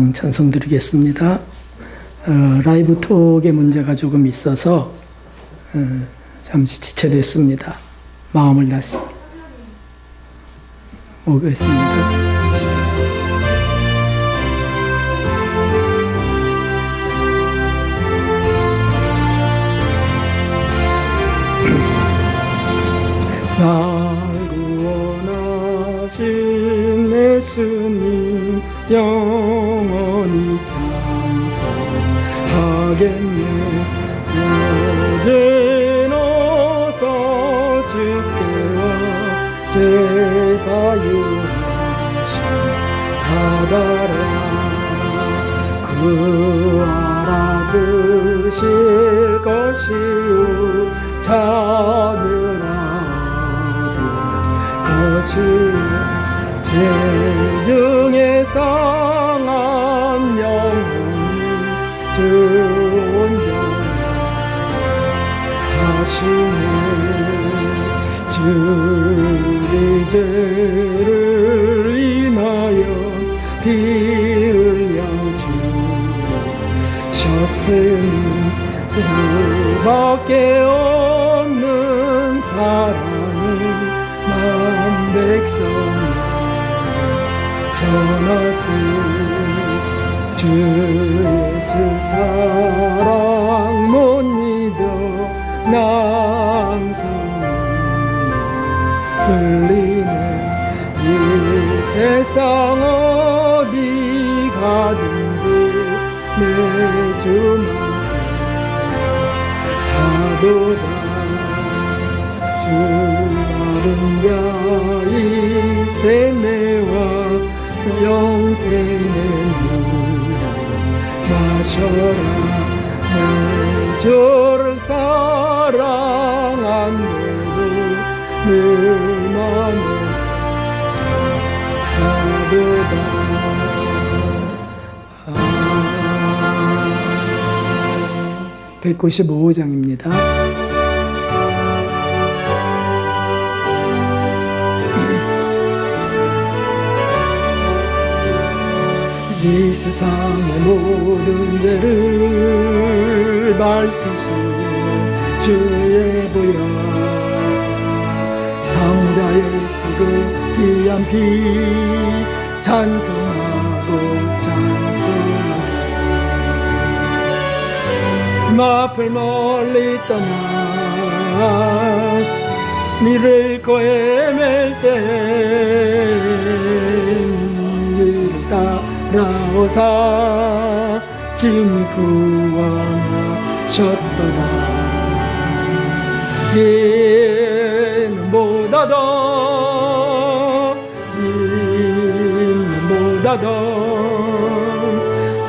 찬양 찬송 드리겠습니다. 라이브 톡의 문제가 조금 있어서 잠시 지체됐습니다. 마음을 다시 오겠습니다. 날 구원하신 예수님 영원히 찬송하겠네. 죄는 어서 주께와 제사유하신 바다라. 그 알아주실 것이요 찾으라 것이요 죄 중에 상한 영혼이 존재하시네. 주의 죄를 인하여 피 흘려 주셨으니 주밖에 없는 사랑을 만 백성에게 전하시니 주 예수 사랑 못 잊어 나 항상 흘리네. 이 세상 어디 가든지 내 주만 하도다. 주 마른 자의 세매와 영생의 물 마셔라. 내 주를 사랑한대도 늘 맘에 하도다. 195장입니다. 이 세상의 모든 죄를 밝히시는 주의 보혈 성자 예수 그 귀한 피 찬송하고 찬송하세. 마풀 멀리 떠나 니를 고해맬 때 니를 따라오사 진이 구원하셨도다. 이는보다도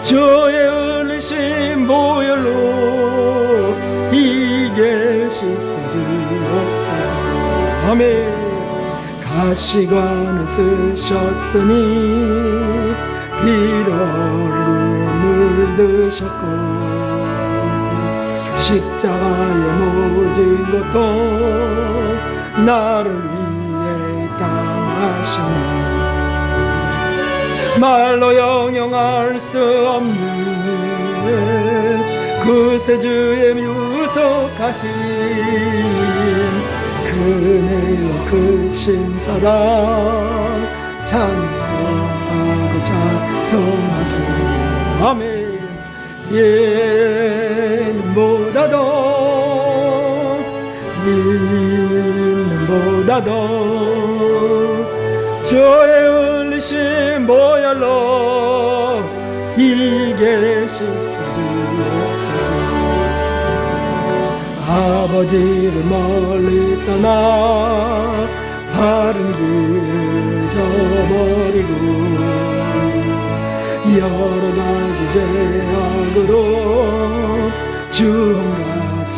주의 흘리신 보혈로 이길 씻어주옵소서. 아멘. 가시관을 쓰셨으니 피로 물드셨고 십자가의 모진 고통 나를 위해 당하시네. 말로 영영할 수 없는 구세주의 묘속하신 그네요 크신 사랑 찬송하고 찬송하세요. 아멘. 이는보다도 주의 흘리신 보혈로 이게 씻어주옵소서. 아버지를 멀리 떠나 바른 길 저버리고 여러 가지 죄악으로 주홍같이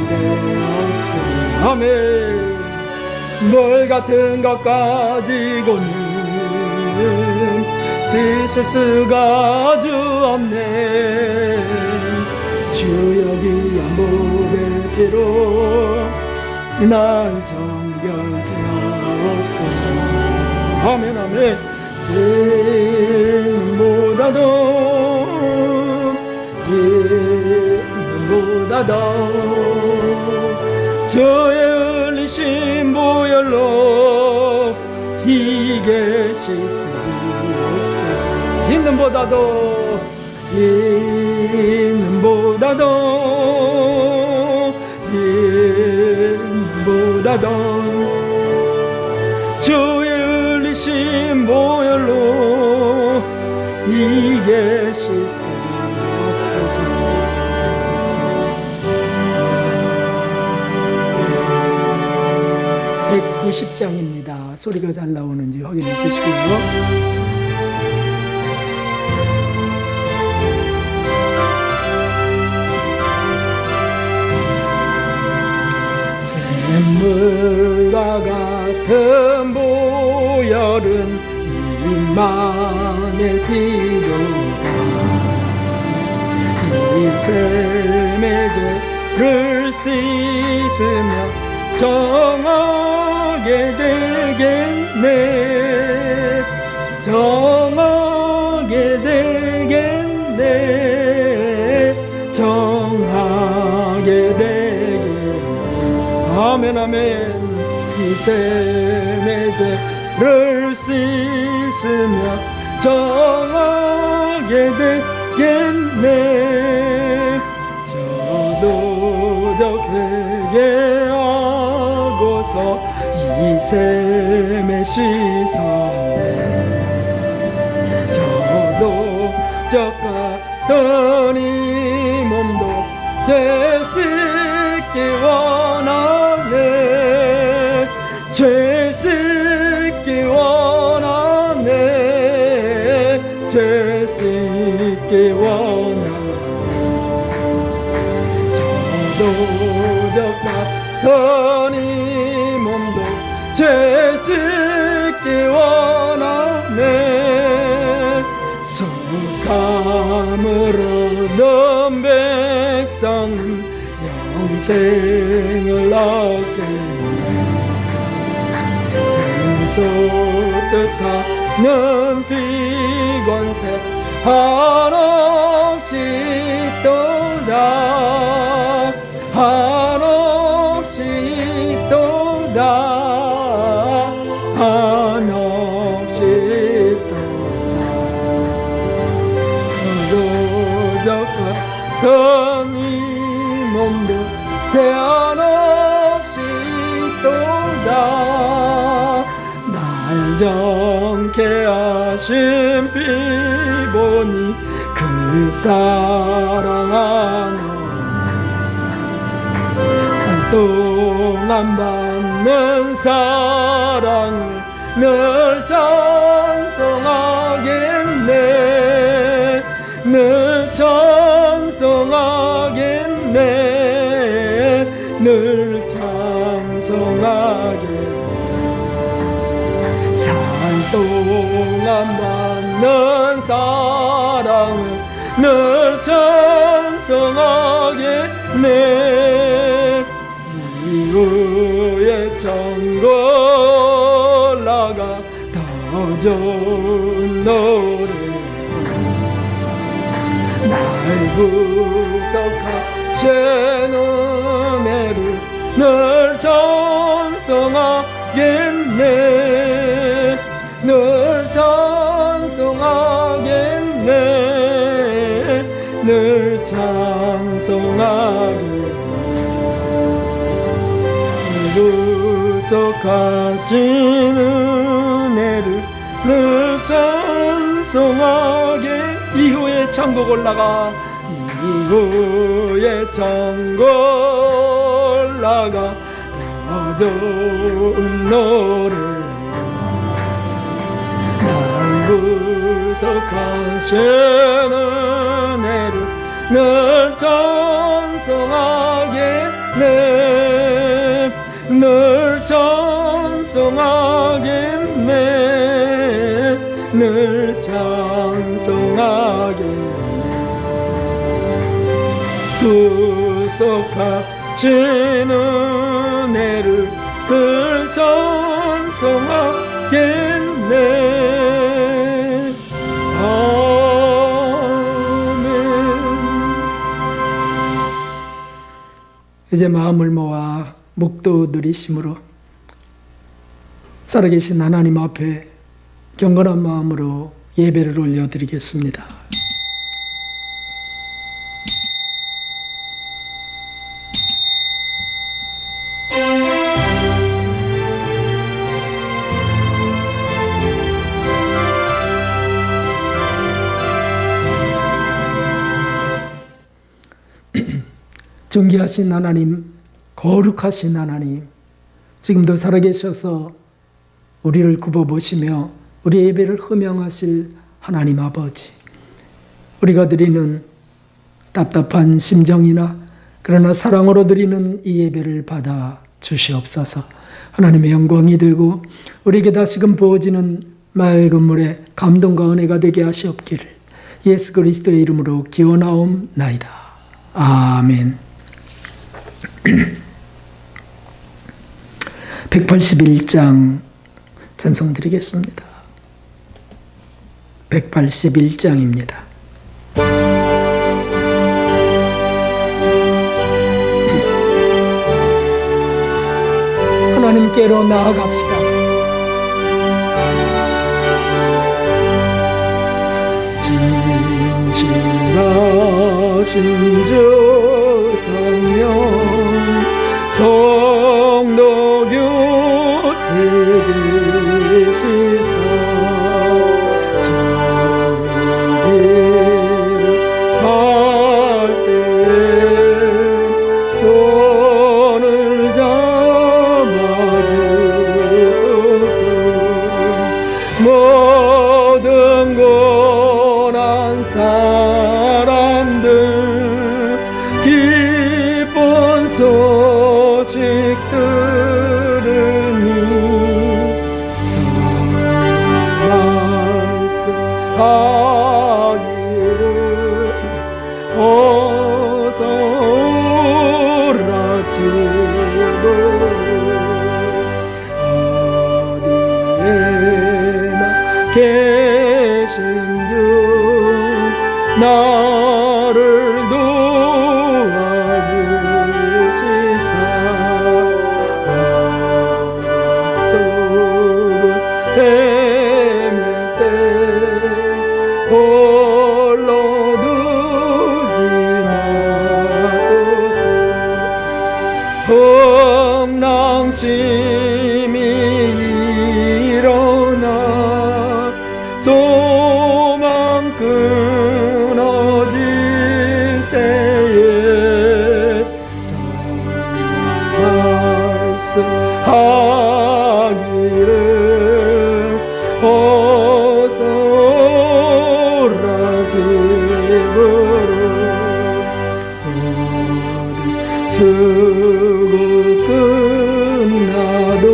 되었으니 아멘. 뭘 같은 것 가지고는 쓰실 수가 아주 없네. 주 여기 몸의 피로 날 정결케 하옵소서. 아멘 아멘. 죄보다 있는보다도 저의 흘리신 보혈로 희게 씻어주옵소서. 있는보다도 주의 흘리신 보혈로 희게 씻어주옵소서. 190장입니다. 소리가 잘 나오는지 확인해 주시고요. 샘물과 같은 보혈은 임마누엘 기도가 이 샘의 죄를 씻으며 정하게 되겠네. 정하게 되겠네. 정하게 되겠네. 아멘 아멘. 이 샘의 죄를 씻으며 정하게 되겠네. 저도 저 회개하고서 이 샘에 씻었네. 저도 저 같은 이 몸도 죄 씻기 원하네. 죄 씻기 원하네. 죄 씻기 원하네. 저도 저 같은 이 몸도 죄 씻기 원하네. 속함을 얻은 백성은 영생을 얻겠네. 생소 뜻하는 비권세 한없이 또다. 한없이 또다. 한없이 또다. 그 이 몸도 죄 한없이 또다. 날 정케 하신 피 보니 그 사랑하노. 동안 받는 사랑을 늘 찬송하겠네. 늘 찬송하겠네. 늘 찬송하겠네. 산 동안 받는 사랑을 늘 찬송하겠네. 이후에 천국 올라가 더 좋은 노래 날 구속하신 은혜를 늘 찬송하겠네. 늘 찬송하겠네. 늘 찬송하겠네. 구속하신 은혜를 늘 찬송하게. 이후에 천국 올라가. 이후에 천국 올라가 더 좋은 노래 날 구속하신 은혜를 늘 찬송하겠네. 늘 찬송하겠네. 늘 찬송하겠네. 구속하신 은혜를 늘 찬송하겠네. 이제 마음을 모아 묵도 누리심으로 살아계신 하나님 앞에 경건한 마음으로 예배를 올려드리겠습니다. 존귀하신 하나님, 거룩하신 하나님, 지금도 살아계셔서 우리를 굽어보시며 우리 예배를 흠양하실 하나님 아버지, 우리가 드리는 답답한 심정이나 그러나 사랑으로 드리는 이 예배를 받아 주시옵소서. 하나님의 영광이 되고 우리에게 다시금 부어지는 맑은 물에 감동과 은혜가 되게 하시옵기를 예수 그리스도의 이름으로 기원하옵나이다. 아멘. 181장 찬송드리겠습니다. 181장입니다. 하나님께로 나아갑시다. 진실하신 주 성령 성도 곁에 계시사 진리를 할 때 손을 잡아주소서. 모든 고난 사람들 기쁜 소식 들으니 말씀하기를 어서 오라 주로 어디에나 계신 주 나를 도와주시사 헤맬 때 홀로 두지 마소서. 흥랑심이 일어나 소망 끊어질 때에 말씀하기를 어서 오라 집으로 쓰고 끝나도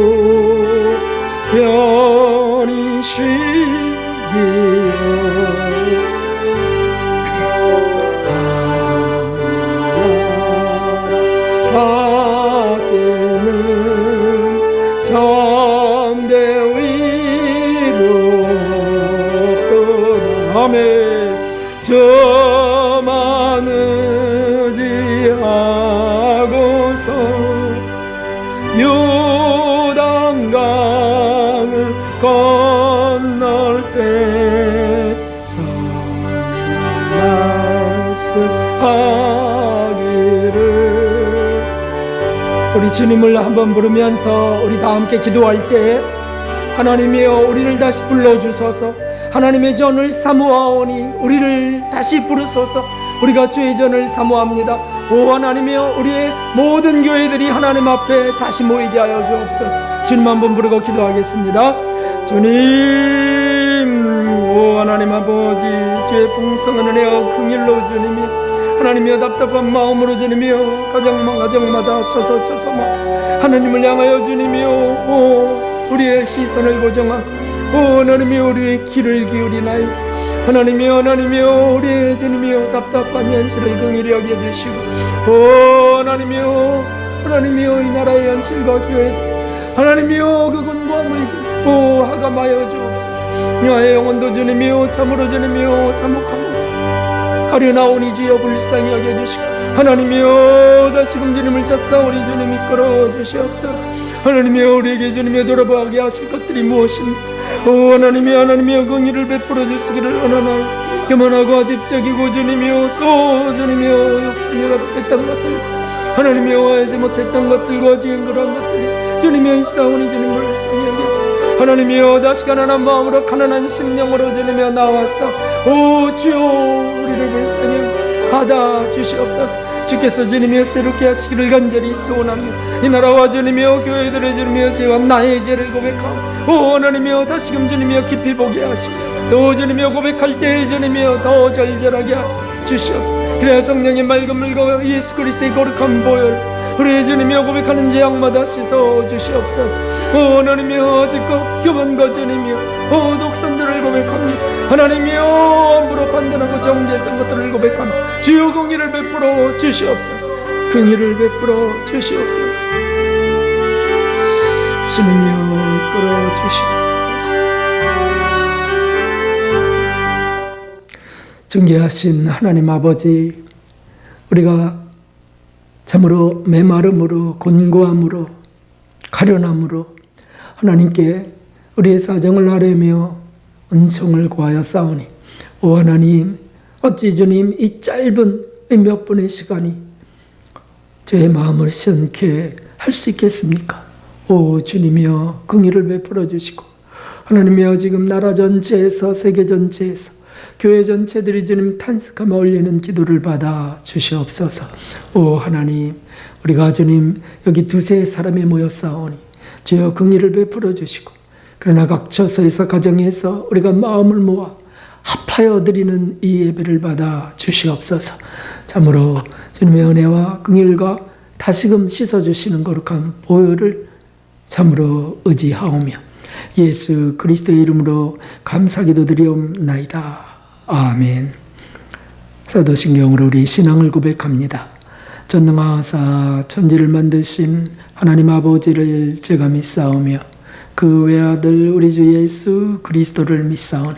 편히 쉬기여 밖에는 잠대 위로 없도다. 저만 의지하고서 요단강을 건널 때 말씀하기를. 우리 주님을 한번 부르면서 우리 다 함께 기도할 때 하나님이여 우리를 다시 불러주소서. 하나님의 전을 사모하오니 우리를 다시 부르소서. 우리가 주의 전을 사모합니다. 오 하나님이여 우리의 모든 교회들이 하나님 앞에 다시 모이게 하여 주옵소서. 주님 한번 부르고 기도하겠습니다. 주님, 오 하나님 아버지, 주의 풍성한 은혜와 긍휼로 주님이 하나님이여 답답한 마음으로 주님이여 가정마다 처소마다 하나님을 향하여 주님이여 오 우리의 시선을 고정하고 오 하나님이여 우리의 귀를 기울이나이다. 하나님이여 우리의 주님이여 답답한 현실을 긍휼히 여겨주시고 오 하나님이여 이 나라의 현실과 교회 하나님이여 그 곤고함을 오 하감하여 주옵소서. 나의 영혼도 주님이여 참으로 주님이여 참혹하고 가려나오니 주여 불쌍히 여겨주시고 하나님이여 다시금 주님을 찾사오니 주님 이끌어 주시옵소서. 하나님이여 우리에게 주님의 돌아보게 하실 것들이 무엇입니까? 오 하나님이여 긍휼을 베풀어 주시기를 원하나요. 교만하고 아집적이고 주님이여 또 주님이여 욕심이 가득했던 것들 하나님이여 와야지 못했던 것들과 지은 그런 것들이 주님이여 있사오니 주님 불쌍히 여겨주시고 하나님이여 다시 가난한 마음으로 가난한 심령으로 주님이여 나와서 오 주여 우리를 불쌍히 받아 주시옵소서. 주께서 주님이여 새롭게 하시기를 간절히 소원합니다. 이 나라와 주님이여 교회들의 주님이여 죄와 나의 죄를 고백하고 오 하나님이여 다시금 주님이여 깊이 보게 하시고 또 주님이여 고백할 때 주님이여 더 절절하게 주시옵소서. 그래야 성령의 맑은 물과 예수 그리스도의 거룩한 보혈 우리 주님이여 고백하는 죄악마다 씻어 주시옵소서. 오 하나님이여 아직도 교만과 주님이여 독선들을 고백합니다. 하나님이여 함부로 판단하고 정죄했던 것들을 고백합니다. 주여 긍휼을 베풀어 주시옵소서. 긍휼을 베풀어 주시옵소서. 주님이여 이끌어 주시옵소서. 존귀하신 하나님 아버지, 우리가 참으로 메마름으로 곤고함으로 가련함으로 하나님께 우리의 사정을 아뢰며 은총을 구하여 싸우니 오 하나님 어찌 주님 이 짧은 몇 분의 시간이 저의 마음을 시원케 할 수 있겠습니까? 오 주님이여 긍휼을 베풀어 주시고 하나님이여 지금 나라 전체에서 세계 전체에서 교회 전체들이 주님 탄식하며 올리는 기도를 받아 주시옵소서. 오 하나님 우리가 주님 여기 두세 사람이 모였사오니 주여 긍휼을 베풀어 주시고 그러나 각 처소에서 가정에서 우리가 마음을 모아 합하여 드리는 이 예배를 받아 주시옵소서. 참으로 주님의 은혜와 긍휼과 다시금 씻어주시는 거룩한 보혈을 참으로 의지하오며 예수 그리스도의 이름으로 감사기도 드리옵나이다. 아멘. 사도신경으로 우리 신앙을 고백합니다. 전능하사 천지를 만드신 하나님 아버지를 제가 믿사오며 그 외아들 우리 주 예수 그리스도를 믿사오니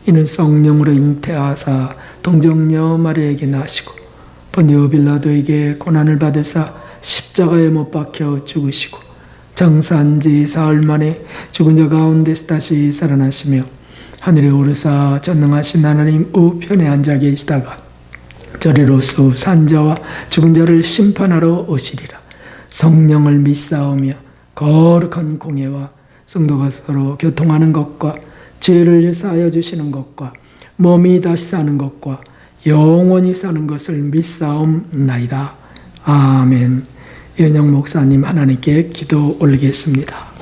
이는 성령으로 잉태하사 동정녀 마리아에게 나시고 본디오 빌라도에게 고난을 받으사 십자가에 못 박혀 죽으시고 장사한 지 사흘 만에 죽은 자 가운데서 다시 살아나시며 하늘에 오르사 전능하신 하나님 우편에 앉아 계시다가 저리로서 산자와 죽은 자를 심판하러 오시리라. 성령을 믿사오며 거룩한 공예와 성도가 서로 교통하는 것과 죄를 사하여 주시는 것과 몸이 다시 사는 것과 영원히 사는 것을 믿사옵나이다. 아멘. 연영 목사님 하나님께 기도 올리겠습니다.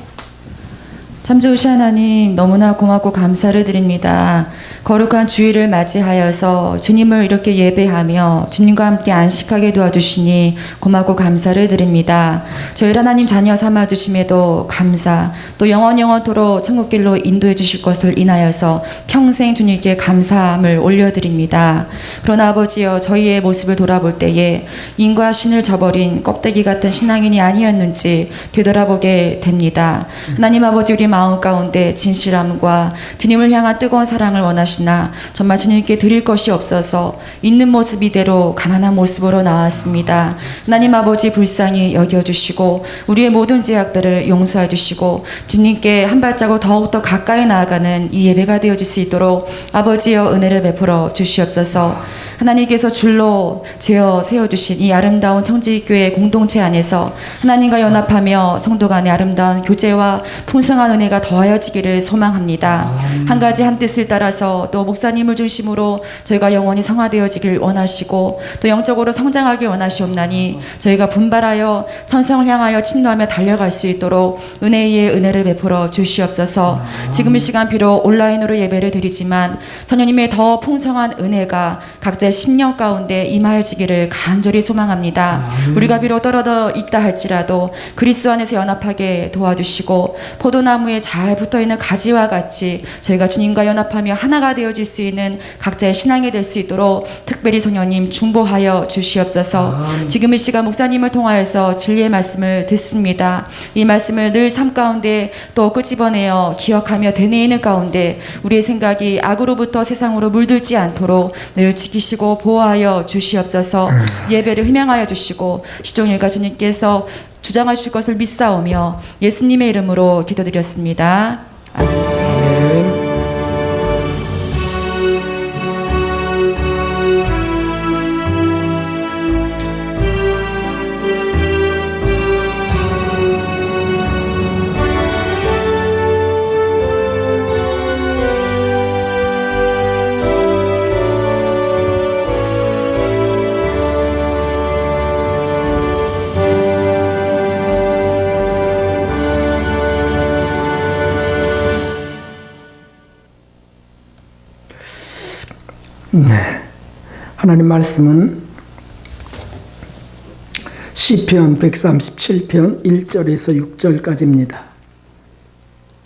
참 좋으신 하나님 너무나 고맙고 감사를 드립니다. 거룩한 주일을 맞이하여서 주님을 이렇게 예배하며 주님과 함께 안식하게 도와주시니 고맙고 감사를 드립니다. 저희를 하나님 자녀 삼아주심에도 감사, 또 영원토록 천국길로 인도해 주실 것을 인하여서 평생 주님께 감사함을 올려드립니다. 그러나 아버지여 저희의 모습을 돌아볼 때에 인과 신을 저버린 껍데기 같은 신앙인이 아니었는지 되돌아보게 됩니다. 하나님 아버지 우리 마음 가운데 진실함과 주님을 향한 뜨거운 사랑을 원하시나 정말 주님께 드릴 것이 없어서 있는 모습 이대로 가난한 모습으로 나왔습니다. 하나님 아버지 불쌍히 여겨주시고 우리의 모든 죄악들을 용서해 주시고 주님께 한 발자국 더욱더 가까이 나아가는 이 예배가 되어질 수 있도록 아버지여 은혜를 베풀어 주시옵소서. 하나님께서 줄로 재어 세워주신 이 아름다운 청지교회 공동체 안에서 하나님과 연합하며 성도 간의 아름다운 교제와 풍성한 은혜가 더하여지기를 소망합니다. 한 가지 한 뜻을 따라서 또 목사님을 중심으로 저희가 영원히 성화되어지길 원하시고 또 영적으로 성장하길 원하시옵나니 저희가 분발하여 천성을 향하여 침노하며 달려갈 수 있도록 은혜 위에 은혜를 베풀어 주시옵소서. 지금 이 시간 비록 온라인으로 예배를 드리지만 성령님의 더 풍성한 은혜가 각자의 심령 가운데 임하여지기를 간절히 소망합니다. 우리가 비록 떨어져 있다 할지라도 그리스도 안에서 연합하게 도와주시고 포도나무의 포도나무에 잘 붙어있는 가지와 같이 저희가 주님과 연합하며 하나가 되어질 수 있는 각자의 신앙이 될 수 있도록 특별히 성령님 중보하여 주시옵소서. 지금 이 시간 목사님을 통하여서 진리의 말씀을 듣습니다. 이 말씀을 늘 삶 가운데 또 끄집어내어 기억하며 되뇌이는 가운데 우리의 생각이 악으로부터 세상으로 물들지 않도록 늘 지키시고 보호하여 주시옵소서. 예배를 희망하여 주시고 시종일가 주님께서 주장하실 것을 믿사오며 예수님의 이름으로 기도드렸습니다. 아멘. 네, 하나님 말씀은 시편 137편 1절에서 6절까지입니다.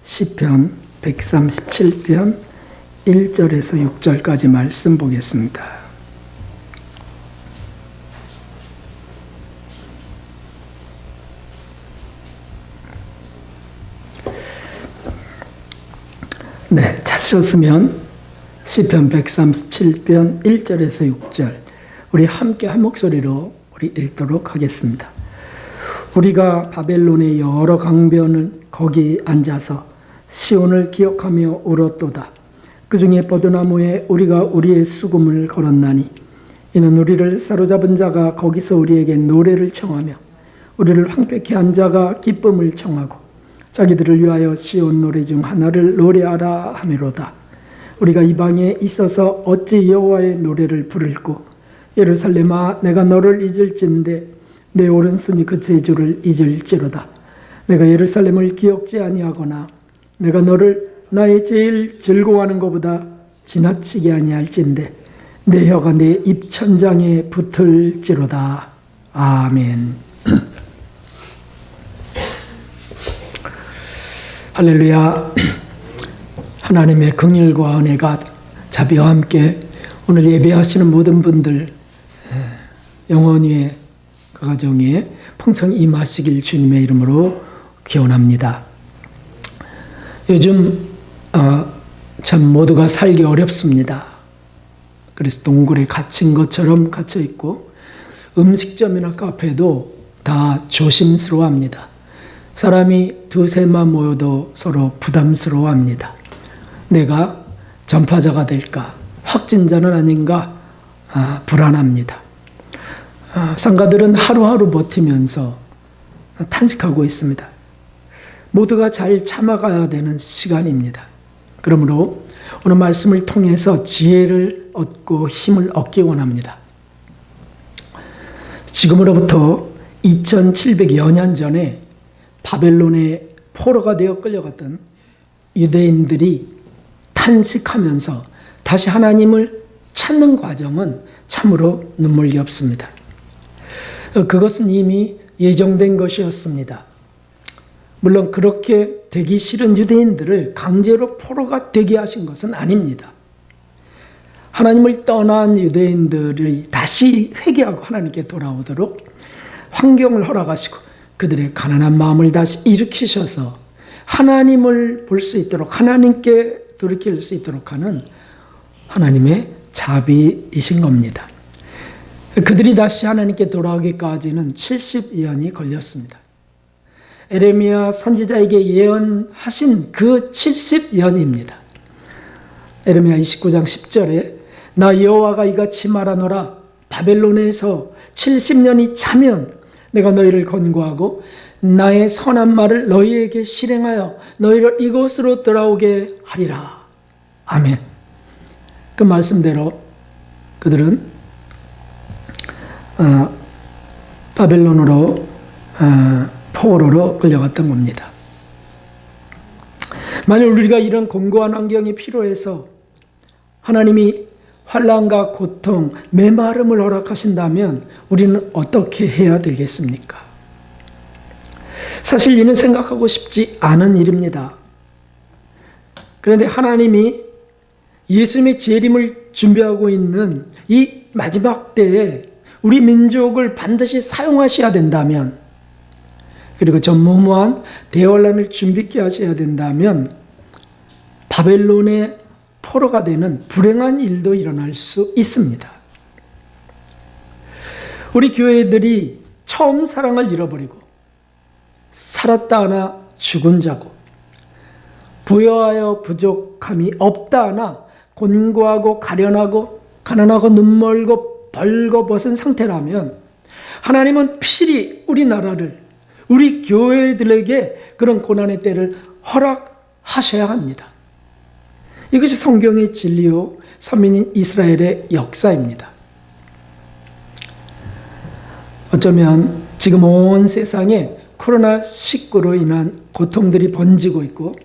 시편 137편 1절에서 6절까지 말씀 보겠습니다. 네, 찾으셨으면 시편 137편 1절에서 6절 우리 함께 한 목소리로 우리 읽도록 하겠습니다. 우리가 바벨론의 여러 강변을 거기 앉아서 시온을 기억하며 울었도다. 그 중에 포도나무에 우리가 우리의 수금을 걸었나니 이는 우리를 사로잡은 자가 거기서 우리에게 노래를 청하며 우리를 황폐케 한 자가 기쁨을 청하고 자기들을 위하여 시온 노래 중 하나를 노래하라 하미로다. 우리가 이방에 있어서 어찌 여호와의 노래를 부를꼬. 예루살렘아 내가 너를 잊을진대 내 오른손이 그 제주를 잊을지로다. 내가 예루살렘을 기억지 아니하거나 내가 너를 나의 제일 즐거워하는 것보다 지나치게 아니할진대 내 혀가 내 입천장에 붙을지로다. 아멘. 할렐루야. 하나님의 긍휼과 은혜가 자비와 함께 오늘 예배하시는 모든 분들 영원히 그 가정에 풍성히 임하시길 주님의 이름으로 기원합니다. 요즘 참 모두가 살기 어렵습니다. 그래서 동굴에 갇힌 것처럼 갇혀 있고 음식점이나 카페도 다 조심스러워합니다. 사람이 두세만 모여도 서로 부담스러워합니다. 내가 전파자가 될까? 확진자는 아닌가? 불안합니다. 상가들은 하루하루 버티면서 탄식하고 있습니다. 모두가 잘 참아가야 되는 시간입니다. 그러므로 오늘 말씀을 통해서 지혜를 얻고 힘을 얻기 원합니다. 지금으로부터 2700여 년 전에 바벨론의 포로가 되어 끌려갔던 유대인들이 탄식하면서 다시 하나님을 찾는 과정은 참으로 눈물겹습니다. 그것은 이미 예정된 것이었습니다. 물론 그렇게 되기 싫은 유대인들을 강제로 포로가 되게 하신 것은 아닙니다. 하나님을 떠난 유대인들이 다시 회개하고 하나님께 돌아오도록 환경을 허락하시고 그들의 가난한 마음을 다시 일으키셔서 하나님을 볼 수 있도록 하나님께 돌이킬 수 있도록 하는 하나님의 자비이신 겁니다. 그들이 다시 하나님께 돌아오기까지는 70년이 걸렸습니다. 에레미야 선지자에게 예언하신 그 70년입니다. 에레미야 29장 10절에 나 여호와가 이같이 말하노라. 바벨론에서 70년이 차면 내가 너희를 권고하고 나의 선한 말을 너희에게 실행하여 너희를 이곳으로 돌아오게 하리라. 아멘. 그 말씀대로 그들은 바벨론으로 포로로 끌려갔던 겁니다. 만일 우리가 이런 공고한 환경이 필요해서 하나님이 환난과 고통, 메마름을 허락하신다면 우리는 어떻게 해야 되겠습니까? 사실 이는 생각하고 싶지 않은 일입니다. 그런데 하나님이 예수님의 재림을 준비하고 있는 이 마지막 때에 우리 민족을 반드시 사용하셔야 된다면, 그리고 전무후무한 대환란을 준비케 하셔야 된다면 바벨론의 포로가 되는 불행한 일도 일어날 수 있습니다. 우리 교회들이 처음 사랑을 잃어버리고 살았다 하나 죽은 자고 부여하여 부족함이 없다 하나 곤고하고 가련하고 가난하고 눈멀고 벌거벗은 상태라면 하나님은 필히 우리나라를, 우리 교회들에게 그런 고난의 때를 허락하셔야 합니다. 이것이 성경의 진리요 선민인 이스라엘의 역사입니다. 어쩌면 지금 온 세상에 코로나19로 인한 고통들이 번지고 있고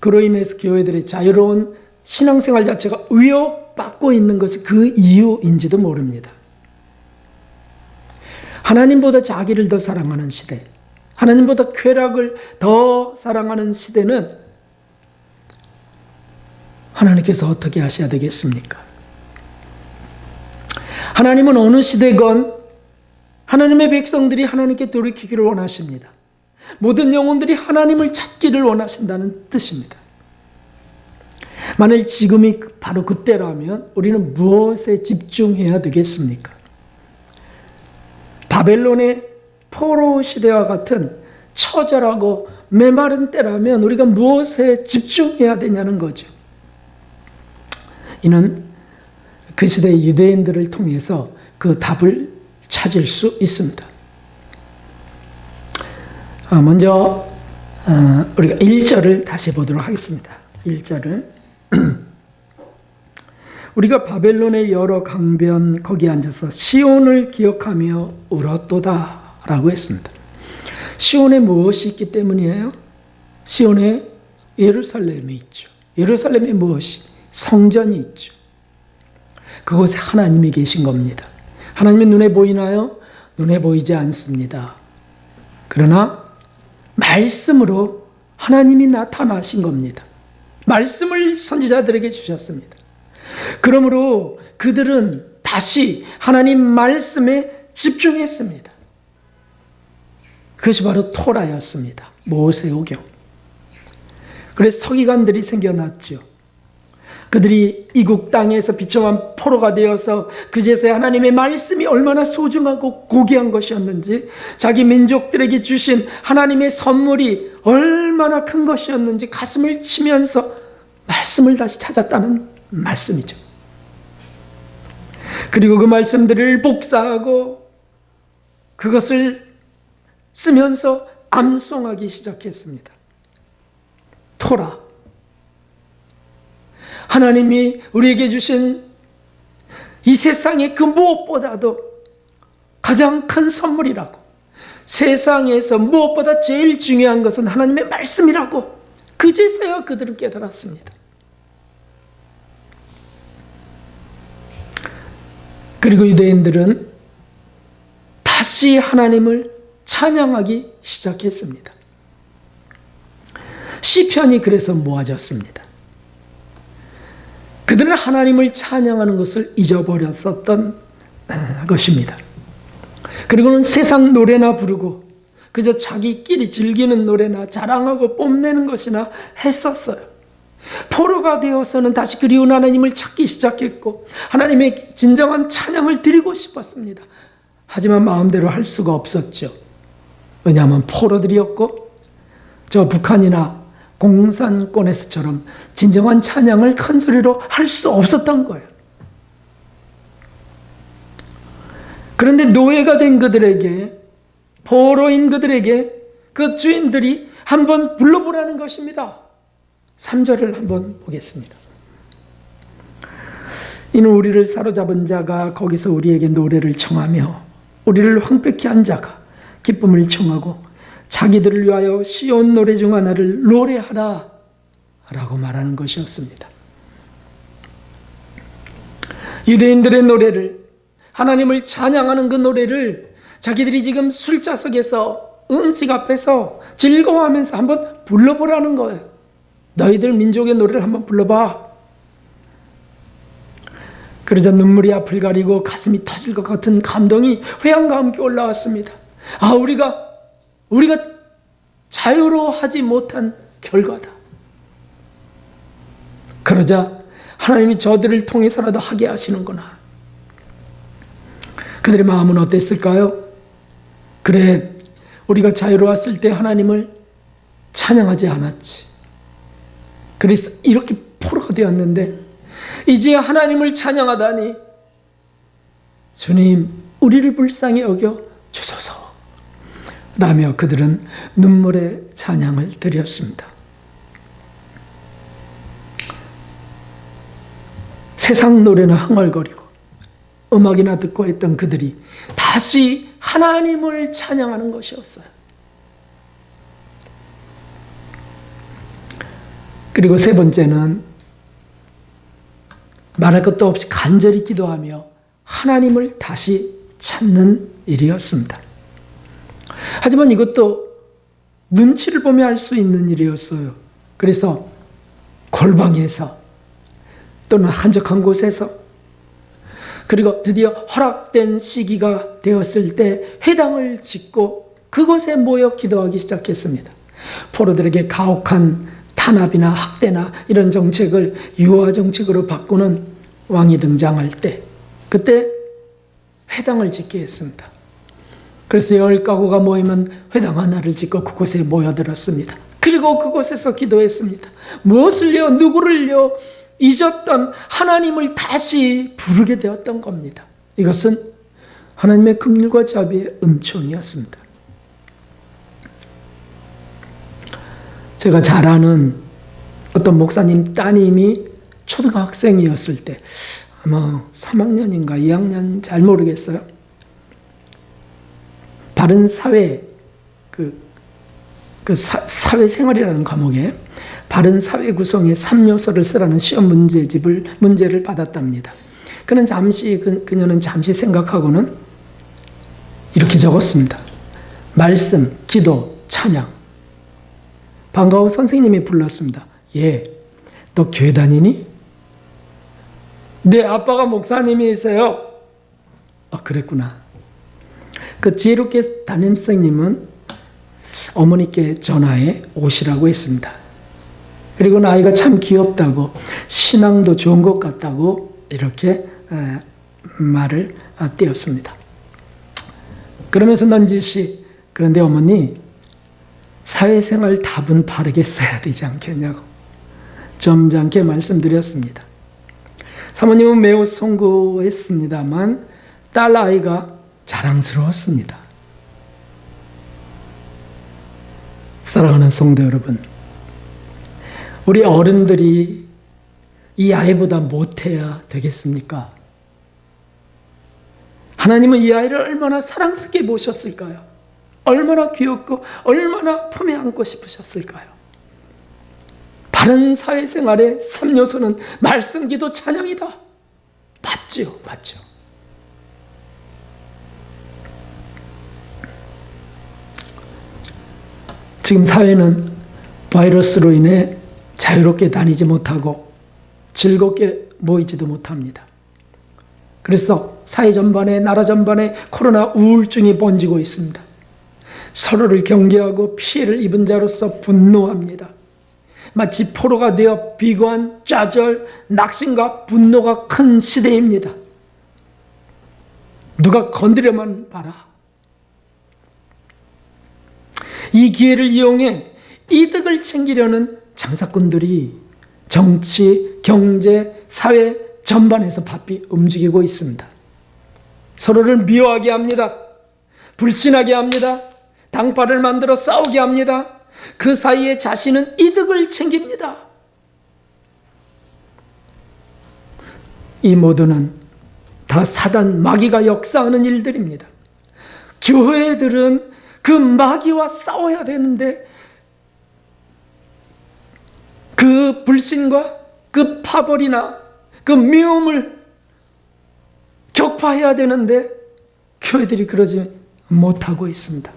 그로 인해서 교회들의 자유로운 신앙생활 자체가 위협받고 있는 것이 그 이유인지도 모릅니다. 하나님보다 자기를 더 사랑하는 시대, 하나님보다 쾌락을 더 사랑하는 시대는 하나님께서 어떻게 하셔야 되겠습니까? 하나님은 어느 시대건 하나님의 백성들이 하나님께 돌이키기를 원하십니다. 모든 영혼들이 하나님을 찾기를 원하신다는 뜻입니다. 만일 지금이 바로 그때라면 우리는 무엇에 집중해야 되겠습니까? 바벨론의 포로 시대와 같은 처절하고 메마른 때라면 우리가 무엇에 집중해야 되냐는 거죠. 이는 그 시대의 유대인들을 통해서 그 답을 찾을 수 있습니다. 먼저 우리가 1절을 다시 보도록 하겠습니다. 1절을 우리가 바벨론의 여러 강변 거기에 앉아서 시온을 기억하며 울었도다 라고 했습니다. 시온에 무엇이 있기 때문이에요? 시온에 예루살렘이 있죠. 예루살렘에 무엇이? 성전이 있죠. 그곳에 하나님이 계신 겁니다. 하나님의 눈에 보이나요? 눈에 보이지 않습니다. 그러나 말씀으로 하나님이 나타나신 겁니다. 말씀을 선지자들에게 주셨습니다. 그러므로 그들은 다시 하나님 말씀에 집중했습니다. 그것이 바로 토라였습니다. 모세오경. 그래서 서기관들이 생겨났죠. 그들이 이국 땅에서 비참한 포로가 되어서 그제서야 하나님의 말씀이 얼마나 소중하고 고귀한 것이었는지, 자기 민족들에게 주신 하나님의 선물이 얼마나 큰 것이었는지 가슴을 치면서 말씀을 다시 찾았다는 말씀이죠. 그리고 그 말씀들을 복사하고 그것을 쓰면서 암송하기 시작했습니다. 토라. 하나님이 우리에게 주신 이 세상의 그 무엇보다도 가장 큰 선물이라고, 세상에서 무엇보다 제일 중요한 것은 하나님의 말씀이라고 그제서야 그들은 깨달았습니다. 그리고 유대인들은 다시 하나님을 찬양하기 시작했습니다. 시편이 그래서 모아졌습니다. 그들은 하나님을 찬양하는 것을 잊어버렸었던 것입니다. 그리고는 세상 노래나 부르고 그저 자기끼리 즐기는 노래나 자랑하고 뽐내는 것이나 했었어요. 포로가 되어서는 다시 그리운 하나님을 찾기 시작했고 하나님의 진정한 찬양을 드리고 싶었습니다. 하지만 마음대로 할 수가 없었죠. 왜냐하면 포로들이었고 저 북한이나 공산권에서처럼 진정한 찬양을 큰 소리로 할 수 없었던 거예요. 그런데 노예가 된 그들에게, 포로인 그들에게 그 주인들이 한번 불러보라는 것입니다. 3절을 한번 보겠습니다. 이는 우리를 사로잡은 자가 거기서 우리에게 노래를 청하며 우리를 황폐케 한 자가 기쁨을 청하고 자기들을 위하여 시온 노래 중 하나를 노래하라 라고 말하는 것이었습니다. 유대인들의 노래를, 하나님을 찬양하는 그 노래를 자기들이 지금 술자석에서 음식 앞에서 즐거워하면서 한번 불러보라는 거예요. 너희들 민족의 노래를 한번 불러봐. 그러자 눈물이 앞을 가리고 가슴이 터질 것 같은 감동이 회양과 함께 올라왔습니다. 아, 우리가 자유로워하지 못한 결과다. 그러자 하나님이 저들을 통해서라도 하게 하시는구나. 그들의 마음은 어땠을까요? 그래, 우리가 자유로웠을 때 하나님을 찬양하지 않았지. 그래서 이렇게 포로가 되었는데 이제 하나님을 찬양하다니, 주님, 우리를 불쌍히 여겨 주소서 라며 그들은 눈물의 찬양을 드렸습니다. 세상 노래나 흥얼거리고 음악이나 듣고 했던 그들이 다시 하나님을 찬양하는 것이었어요. 그리고 세 번째는 말할 것도 없이 간절히 기도하며 하나님을 다시 찾는 일이었습니다. 하지만 이것도 눈치를 보며 할 수 있는 일이었어요. 그래서 골방에서 또는 한적한 곳에서, 그리고 드디어 허락된 시기가 되었을 때 회당을 짓고 그곳에 모여 기도하기 시작했습니다. 포로들에게 가혹한 탄압이나 학대나 이런 정책을 유화 정책으로 바꾸는 왕이 등장할 때, 그때 회당을 짓게 했습니다. 그래서 10가구가 모이면 회당 하나를 짓고 그곳에 모여들었습니다. 그리고 그곳에서 기도했습니다. 무엇을요? 누구를요? 잊었던 하나님을 다시 부르게 되었던 겁니다. 이것은 하나님의 긍휼과 자비의 은총이었습니다. 제가 잘 아는 어떤 목사님 따님이 초등학생이었을 때, 아마 3학년인가 2학년 잘 모르겠어요. 바른 사회, 사회생활이라는 과목에 바른 사회 구성의 3요소를 쓰라는 시험 문제를 받았답니다. 그녀는 잠시 생각하고는 이렇게 적었습니다. 말씀, 기도, 찬양. 방과 후 선생님이 불렀습니다. 예, 너 교회 다니니? 네, 아빠가 목사님이세요. 아, 그랬구나. 그 지혜롭게 담임선생님은 어머니께 전화해 오시라고 했습니다. 그리고 아이가 참 귀엽다고, 신앙도 좋은 것 같다고 이렇게 말을 띄었습니다. 그러면서 넌지시, 그런데 어머니, 사회생활 답은 바르게 써야 되지 않겠냐고 점잖게 말씀드렸습니다. 사모님은 매우 송구했습니다만 딸 아이가 자랑스러웠습니다. 사랑하는 성도 여러분, 우리 어른들이 이 아이보다 못해야 되겠습니까? 하나님은 이 아이를 얼마나 사랑스럽게 보셨을까요? 얼마나 귀엽고 얼마나 품에 안고 싶으셨을까요? 바른 사회생활의 3요소는 말씀, 기도, 찬양이다. 맞죠? 맞죠? 지금 사회는 바이러스로 인해 자유롭게 다니지 못하고 즐겁게 모이지도 못합니다. 그래서 사회 전반에, 나라 전반에 코로나 우울증이 번지고 있습니다. 서로를 경계하고 피해를 입은 자로서 분노합니다. 마치 포로가 되어 비관, 좌절, 낙심과 분노가 큰 시대입니다. 누가 건드려만 봐라. 이 기회를 이용해 이득을 챙기려는 장사꾼들이 정치, 경제, 사회 전반에서 바삐 움직이고 있습니다. 서로를 미워하게 합니다. 불신하게 합니다. 당파를 만들어 싸우게 합니다. 그 사이에 자신은 이득을 챙깁니다. 이 모두는 다 사단, 마귀가 역사하는 일들입니다. 교회들은 그 마귀와 싸워야 되는데, 그 불신과 그 파벌이나 그 미움을 격파해야 되는데 교회들이 그러지 못하고 있습니다.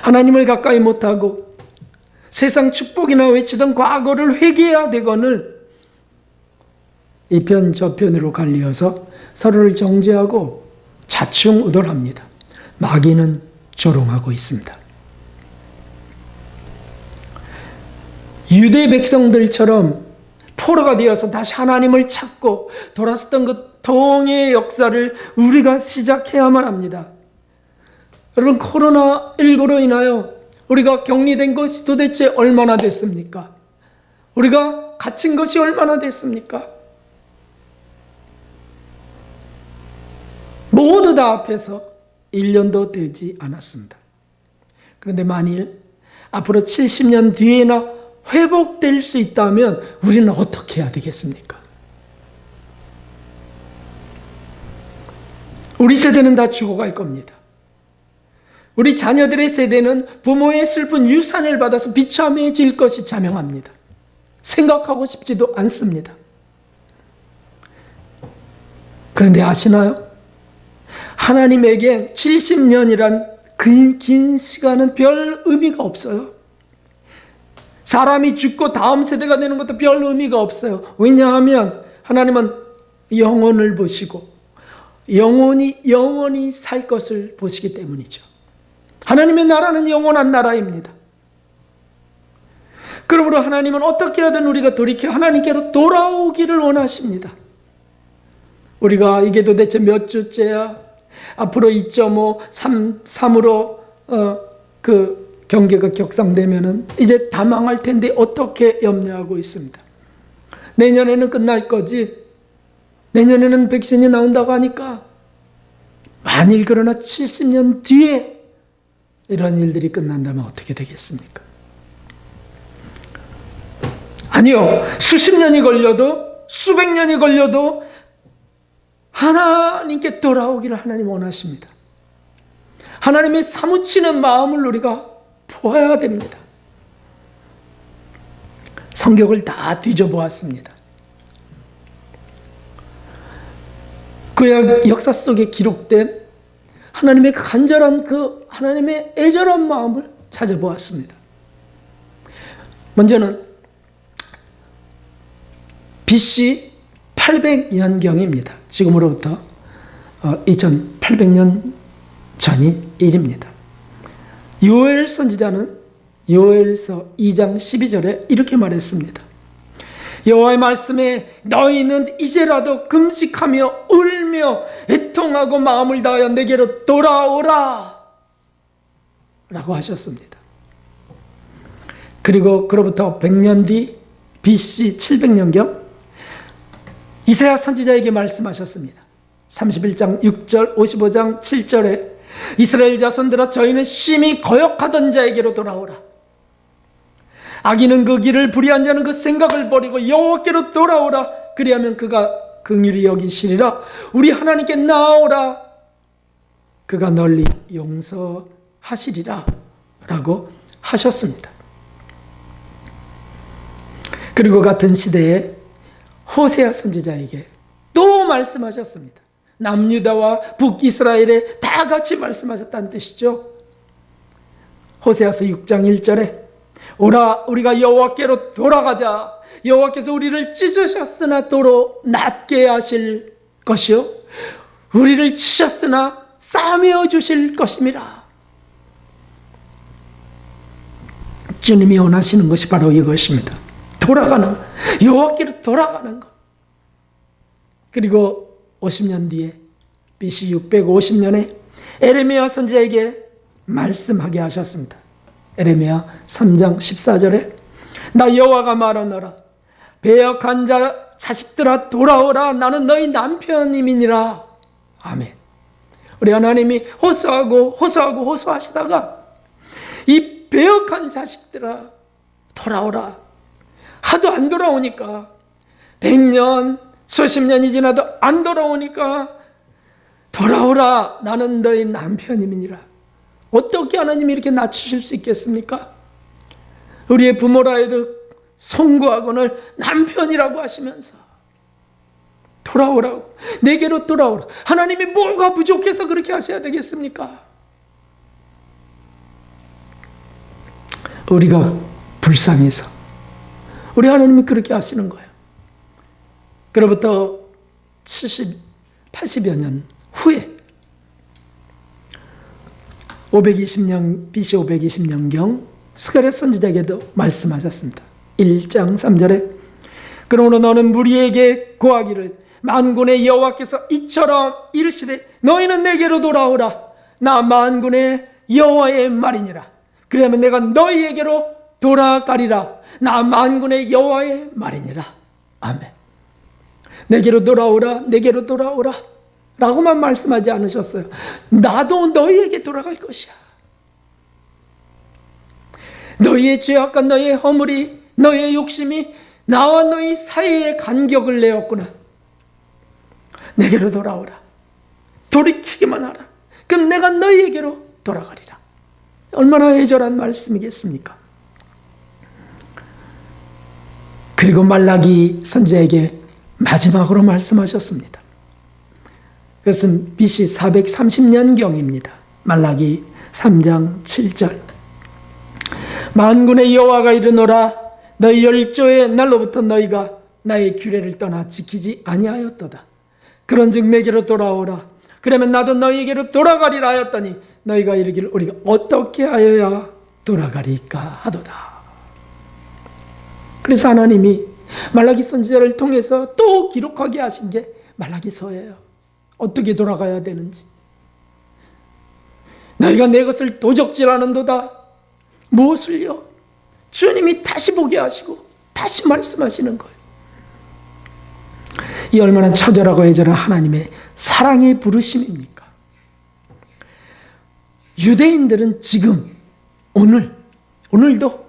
하나님을 가까이 못하고 세상 축복이나 외치던 과거를 회개해야 되거늘 이편 저편으로 갈리어서 서로를 정죄하고 좌충우돌합니다. 마귀는 조롱하고 있습니다. 유대 백성들처럼 포로가 되어서 다시 하나님을 찾고 돌아섰던 그 통의 역사를 우리가 시작해야만 합니다. 여러분, 코로나19로 인하여 우리가 격리된 것이 도대체 얼마나 됐습니까? 우리가 갇힌 것이 얼마나 됐습니까? 모두 다 앞에서 1년도 되지 않았습니다. 그런데 만일 앞으로 70년 뒤에나 회복될 수 있다면 우리는 어떻게 해야 되겠습니까? 우리 세대는 다 죽어갈 겁니다. 우리 자녀들의 세대는 부모의 슬픈 유산을 받아서 비참해질 것이 자명합니다. 생각하고 싶지도 않습니다. 그런데 아시나요? 하나님에게 70년이란 그 긴 시간은 별 의미가 없어요. 사람이 죽고 다음 세대가 되는 것도 별 의미가 없어요. 왜냐하면 하나님은 영혼을 보시고 영원히 살 것을 보시기 때문이죠. 하나님의 나라는 영원한 나라입니다. 그러므로 하나님은 어떻게 하든 우리가 돌이켜 하나님께로 돌아오기를 원하십니다. 우리가 이게 도대체 몇 주째야? 앞으로 2.5, 3으로 그 경계가 격상되면은 이제 다 망할 텐데 어떻게 염려하고 있습니다. 내년에는 끝날 거지. 내년에는 백신이 나온다고 하니까 만일 그러나 70년 뒤에 이런 일들이 끝난다면 어떻게 되겠습니까? 아니요. 수십 년이 걸려도 수백 년이 걸려도 하나님께 돌아오기를 하나님 원하십니다. 하나님의 사무치는 마음을 우리가 보아야 됩니다. 성경을 다 뒤져보았습니다. 구약 역사 속에 기록된 하나님의 간절한 그 하나님의 애절한 마음을 찾아보았습니다. 먼저는 BC 800년경입니다. 지금으로부터 2800년 전이 일입니다. 요엘 선지자는 요엘서 2장 12절에 이렇게 말했습니다. 여호와의 말씀에 너희는 이제라도 금식하며 울며 애통하고 마음을 다하여 내게로 돌아오라 라고 하셨습니다. 그리고 그로부터 100년 뒤 BC 700년경 이사야 선지자에게 말씀하셨습니다. 31장 6절 55장 7절에 이스라엘 자손들아 저희는 심히 거역하던 자에게로 돌아오라. 악인은 그 길을 불의한 자는 그 생각을 버리고 여호와께로 돌아오라. 그리하면 그가 긍휼히 여기시리라. 우리 하나님께 나아오라. 그가 널리 용서하시리라 라고 하셨습니다. 그리고 같은 시대에 호세아 선지자에게 또 말씀하셨습니다. 남유다와 북이스라엘에 다 같이 말씀하셨다는 뜻이죠. 호세아서 6장 1절에 오라 우리가 여호와께로 돌아가자. 여호와께서 우리를 찢으셨으나 도로 낫게 하실 것이요 우리를 치셨으나 싸매어 주실 것입니다. 주님이 원하시는 것이 바로 이것입니다. 돌아가는 것, 여호와께로 돌아가는 것. 그리고 50년 뒤에 BC 650년에 에레미야 선지자에게 말씀하게 하셨습니다. 에레미야 3장 14절에 나 여호와가 말하노라 배역한 자식들아 돌아오라 나는 너희 남편임이니라. 아멘. 우리 하나님이 호소하시다가 이 배역한 자식들아 돌아오라. 하도 안 돌아오니까 100년 수십 년이 지나도 안 돌아오니까 돌아오라 나는 너희 남편임이니라. 어떻게 하나님이 이렇게 낮추실 수 있겠습니까? 우리의 부모라 해도 송구하거늘 남편이라고 하시면서 돌아오라고 내게로 돌아오라. 하나님이 뭐가 부족해서 그렇게 하셔야 되겠습니까? 우리가 불쌍해서. 우리 하나님이 그렇게 하시는 거예요. 그로부터 80여 년 후에 520년 BC 520년경 스가랴 선지자에게도 말씀하셨습니다. 1장 3절에 그러므로 너는 무리에게 고하기를 만군의 여호와께서 이처럼 이르시되 너희는 내게로 돌아오라. 나 만군의 여호와의 말이니라. 그러면 내가 너희에게로 돌아가리라. 나 만군의 여호와의 말이니라. 아멘. 내게로 돌아오라. 내게로 돌아오라. 라고만 말씀하지 않으셨어요. 나도 너희에게 돌아갈 것이야. 너희의 죄악과 너희의 허물이, 너희의 욕심이 나와 너희 사이에 간격을 내었구나. 내게로 돌아오라. 돌이키기만 하라. 그럼 내가 너희에게로 돌아가리라. 얼마나 애절한 말씀이겠습니까? 그리고 말라기 선지자에게 마지막으로 말씀하셨습니다. 그것은 BC 430년경입니다. 말라기 3장 7절. 만군의 여호와가 이르노라. 너희 열조의 날로부터 너희가 나의 규례를 떠나 지키지 아니하였도다. 그런즉 내게로 돌아오라. 그러면 나도 너희에게로 돌아가리라 하였더니 너희가 이르기를 우리가 어떻게 하여야 돌아가리까 하도다. 그래서 하나님이 말라기 선지자를 통해서 또 기록하게 하신 게 말라기서예요. 어떻게 돌아가야 되는지. 너희가 내 것을 도적질하는도다. 무엇을요? 주님이 다시 보게 하시고 다시 말씀하시는 거예요. 이 얼마나 처절하고 애절한 하나님의 사랑의 부르심입니까? 유대인들은 지금 오늘도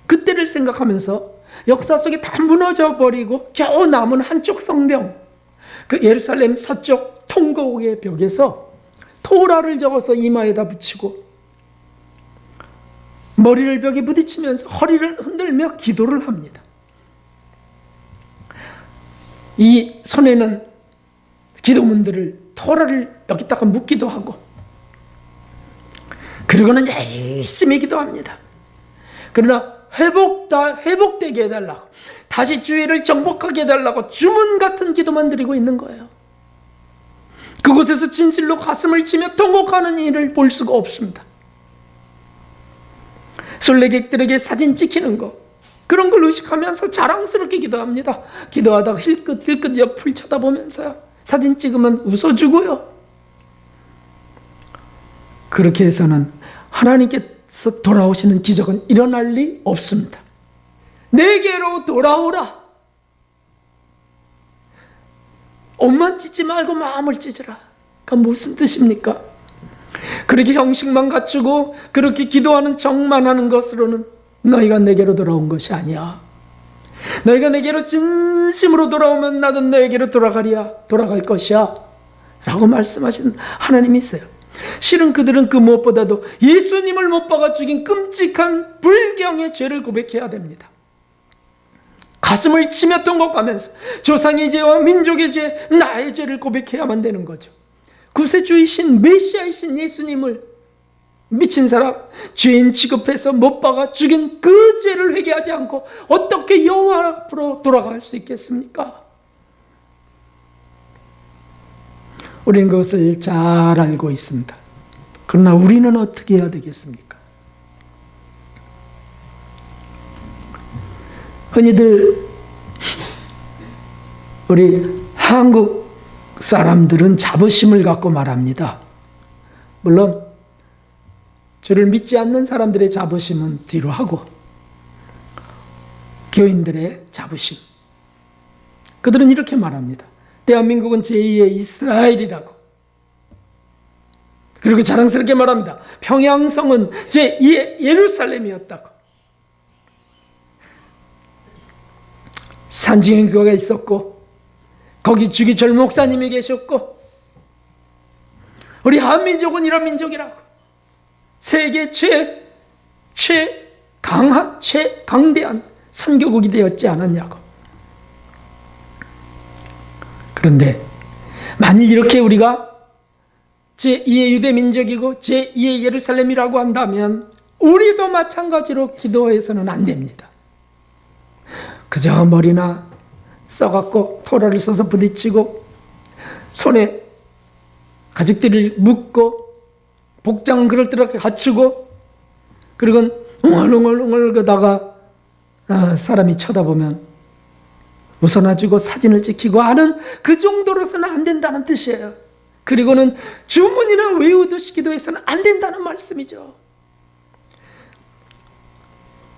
그때를 생각하면서 역사 속에 다 무너져 버리고 겨우 남은 한쪽 성벽, 그 예루살렘 서쪽 통곡의 벽에서 토라를 적어서 이마에다 붙이고 머리를 벽에 부딪히면서 허리를 흔들며 기도를 합니다. 이 손에는 기도문들을 토라를 여기다가 묶기도 하고, 그리고는 열심히 기도합니다. 그러나 회복되게 해달라고, 다시 주의를 정복하게 해달라고 주문 같은 기도만 드리고 있는 거예요. 그곳에서 진실로 가슴을 치며 통곡하는 일을 볼 수가 없습니다. 순례객들에게 사진 찍히는 거, 그런 걸 의식하면서 자랑스럽게 기도합니다. 기도하다가 힐끗 옆을 쳐다보면서요, 사진 찍으면 웃어주고요. 그렇게 해서는 하나님께서 돌아오시는 기적은 일어날 리 없습니다. 내게로 돌아오라. 옷만 찢지 말고 마음을 찢으라. 그 무슨 뜻입니까? 그렇게 형식만 갖추고 그렇게 기도하는 척만 하는 것으로는 너희가 내게로 돌아온 것이 아니야. 너희가 내게로 진심으로 돌아오면 나도 너에게로 돌아갈 것이야 라고 말씀하신 하나님이 있어요. 실은 그들은 그 무엇보다도 예수님을 못 박아 죽인 끔찍한 불경의 죄를 고백해야 됩니다. 가슴을 치며 통곡하면서 조상의 죄와 민족의 죄, 나의 죄를 고백해야만 되는 거죠. 구세주이신 메시아이신 예수님을 미친 사람, 죄인 취급해서 못 박아 죽인 그 죄를 회개하지 않고 어떻게 여호와 앞으로 돌아갈 수 있겠습니까? 우리는 그것을 잘 알고 있습니다. 그러나 우리는 어떻게 해야 되겠습니까? 흔히들 우리 한국 사람들은 자부심을 갖고 말합니다. 물론 주를 믿지 않는 사람들의 자부심은 뒤로 하고, 교인들의 자부심, 그들은 이렇게 말합니다. 대한민국은 제2의 이스라엘이라고. 그리고 자랑스럽게 말합니다. 평양성은 제2의 예루살렘이었다고. 산증인 교회가 있었고 거기 주기철 목사님이 계셨고, 우리 한민족은 이런 민족이라고. 세계 최강대한 선교국이 되었지 않았냐고. 그런데 만일 이렇게 우리가 제2의 유대민족이고 제2의 예루살렘이라고 한다면 우리도 마찬가지로 기도해서는 안 됩니다. 그저 머리나 써갖고 토라를 써서 부딪히고 손에 가죽들을 묶고 복장 그럴듯하게 갖추고 그리고 웅얼웅얼 그다가 사람이 쳐다보면 웃어놔주고 사진을 찍히고 하는 그 정도로서는 안 된다는 뜻이에요. 그리고는 주문이나 외우듯이 기도해서는 안 된다는 말씀이죠.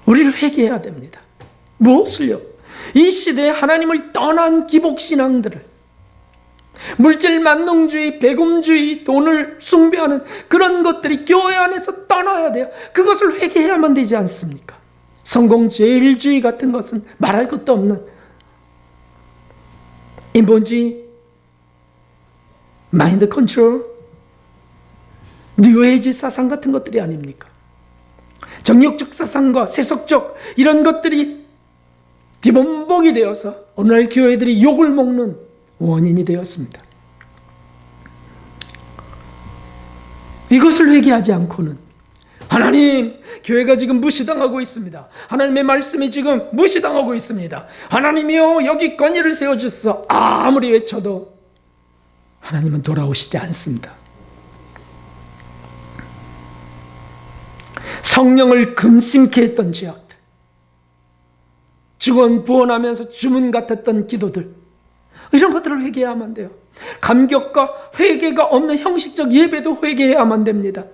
우리를 회개해야 됩니다. 무엇을요? 이 시대에 하나님을 떠난 기복신앙들을, 물질 만능주의, 배금주의, 돈을 숭배하는 그런 것들이 교회 안에서 떠나야 돼요. 그것을 회개해야만 되지 않습니까? 성공제일주의 같은 것은 말할 것도 없는 인본주의, 마인드 컨트롤, 뉴에이지 사상 같은 것들이 아닙니까? 정욕적 사상과 세속적 이런 것들이 기본복이 되어서 오늘날 교회들이 욕을 먹는 원인이 되었습니다. 이것을 회개하지 않고는 하나님, 교회가 지금 무시당하고 있습니다. 하나님의 말씀이 지금 무시당하고 있습니다. 하나님이여 여기 건의를 세워주소서. 아무리 외쳐도 하나님은 돌아오시지 않습니다. 성령을 근심케 했던 죄악들, 죽언부언하면서 주문 같았던 기도들, 이런 것들을 회개해야만 돼요. 감격과 회개가 없는 형식적 예배도 회개해야만 됩니다.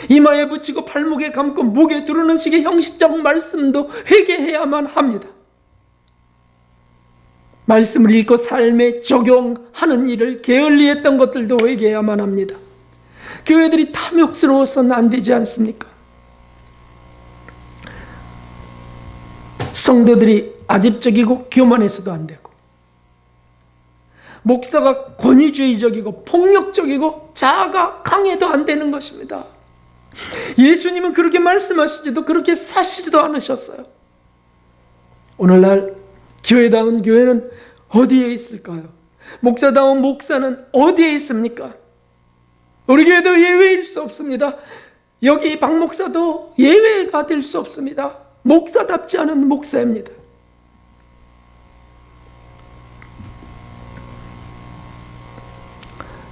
이마에 붙이고 발목에 감고 목에 두르는 식의 형식적 말씀도 회개해야만 합니다. 말씀을 읽고 삶에 적용하는 일을 게을리했던 것들도 회개해야만 합니다. 교회들이 탐욕스러워서는 안 되지 않습니까? 성도들이 아집적이고 교만해서도 안 되고, 목사가 권위주의적이고 폭력적이고 자아가 강해도 안 되는 것입니다. 예수님은 그렇게 말씀하시지도 그렇게 사시지도 않으셨어요. 오늘날 교회다운 교회는 어디에 있을까요? 목사다운 목사는 어디에 있습니까? 우리 교회도 예외일 수 없습니다. 여기 박 목사도 예외가 될 수 없습니다. 목사답지 않은 목사입니다.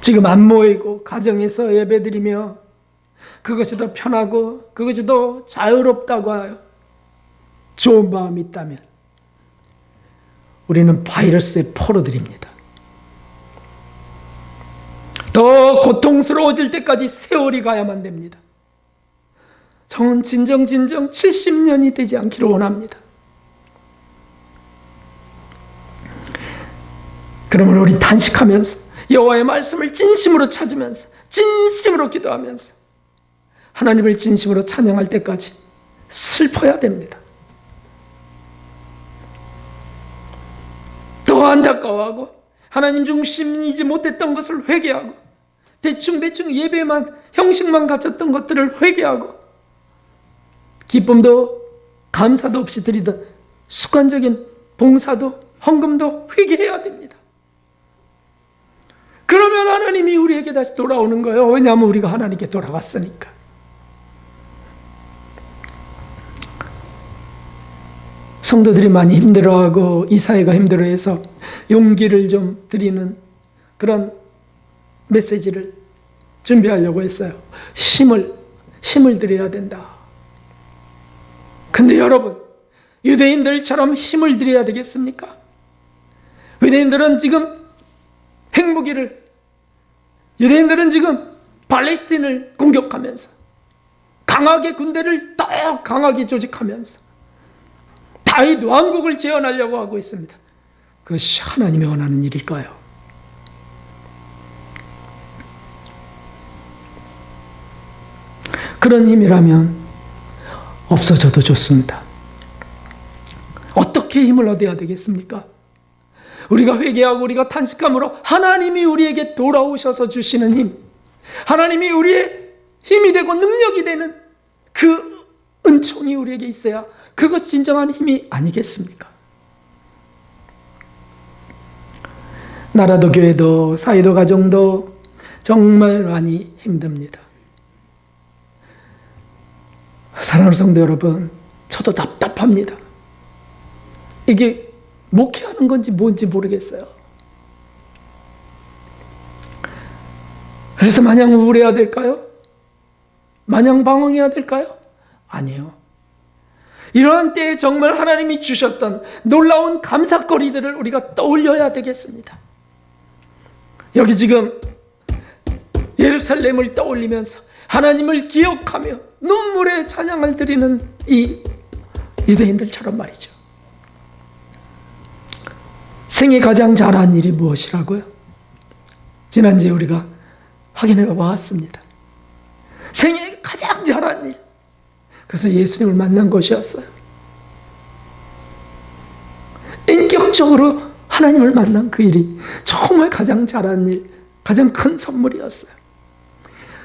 지금 안 모이고 가정에서 예배드리며 그것이 더 편하고 그것이 더 자유롭다고 하여 좋은 마음이 있다면 우리는 바이러스에 포로들입니다. 더 고통스러워질 때까지 세월이 가야만 됩니다. 저는 진정 70년이 되지 않기를 원합니다. 그러면 우리 탄식하면서 여호와의 말씀을 진심으로 찾으면서 진심으로 기도하면서 하나님을 진심으로 찬양할 때까지 슬퍼야 됩니다. 더 안타까워하고 하나님 중심이지 못했던 것을 회개하고 대충 예배만 형식만 갖췄던 것들을 회개하고 기쁨도 감사도 없이 드리던 습관적인 봉사도 헌금도 회개해야 됩니다. 그러면 하나님이 우리에게 다시 돌아오는 거예요. 왜냐하면 우리가 하나님께 돌아갔으니까. 성도들이 많이 힘들어하고 이 사회가 힘들어해서 용기를 좀 드리는 그런 메시지를 준비하려고 했어요. 힘을 드려야 된다. 근데 여러분, 유대인들처럼 힘을 드려야 되겠습니까? 유대인들은 지금 유대인들은 지금 팔레스틴을 공격하면서 강하게 군대를 더 강하게 조직하면서 다윗 왕국을 재현하려고 하고 있습니다. 그것이 하나님이 원하는 일일까요? 그런 힘이라면 없어져도 좋습니다. 어떻게 힘을 얻어야 되겠습니까? 우리가 회개하고 우리가 탄식함으로 하나님이 우리에게 돌아오셔서 주시는 힘, 하나님이 우리의 힘이 되고 능력이 되는 그 은총이 우리에게 있어야 그것이 진정한 힘이 아니겠습니까? 나라도 교회도 사회도 가정도 정말 많이 힘듭니다. 사랑하는 성도 여러분, 저도 답답합니다. 이게 목회하는 건지 뭔지 모르겠어요. 그래서 마냥 우울해야 될까요? 마냥 방황해야 될까요? 아니요. 이러한 때에 정말 하나님이 주셨던 놀라운 감사거리들을 우리가 떠올려야 되겠습니다. 여기 지금 예루살렘을 떠올리면서 하나님을 기억하며 눈물의 찬양을 드리는 이 유대인들처럼 말이죠. 생애 가장 잘한 일이 무엇이라고요? 지난주에 우리가 확인해 보았습니다. 생애 가장 잘한 일, 그래서 예수님을 만난 것이었어요. 인격적으로 하나님을 만난 그 일이 정말 가장 잘한 일, 가장 큰 선물이었어요.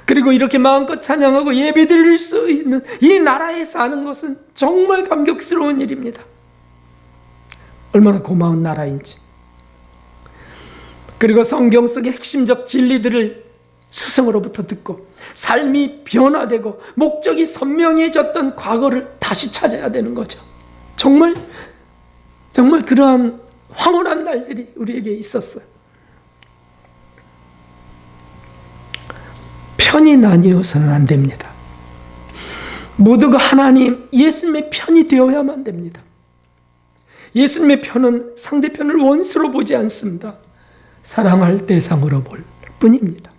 그리고 이렇게 마음껏 찬양하고 예배드릴 수 있는 이 나라에 사는 것은 정말 감격스러운 일입니다. 얼마나 고마운 나라인지. 그리고 성경 속의 핵심적 진리들을 스승으로부터 듣고 삶이 변화되고 목적이 선명해졌던 과거를 다시 찾아야 되는 거죠. 정말 그러한 황홀한 날들이 우리에게 있었어요. 편이 나뉘어서는 안 됩니다. 모두가 하나님, 예수님의 편이 되어야만 됩니다. 예수님의 편은 상대편을 원수로 보지 않습니다. 사랑할 대상으로 볼 뿐입니다.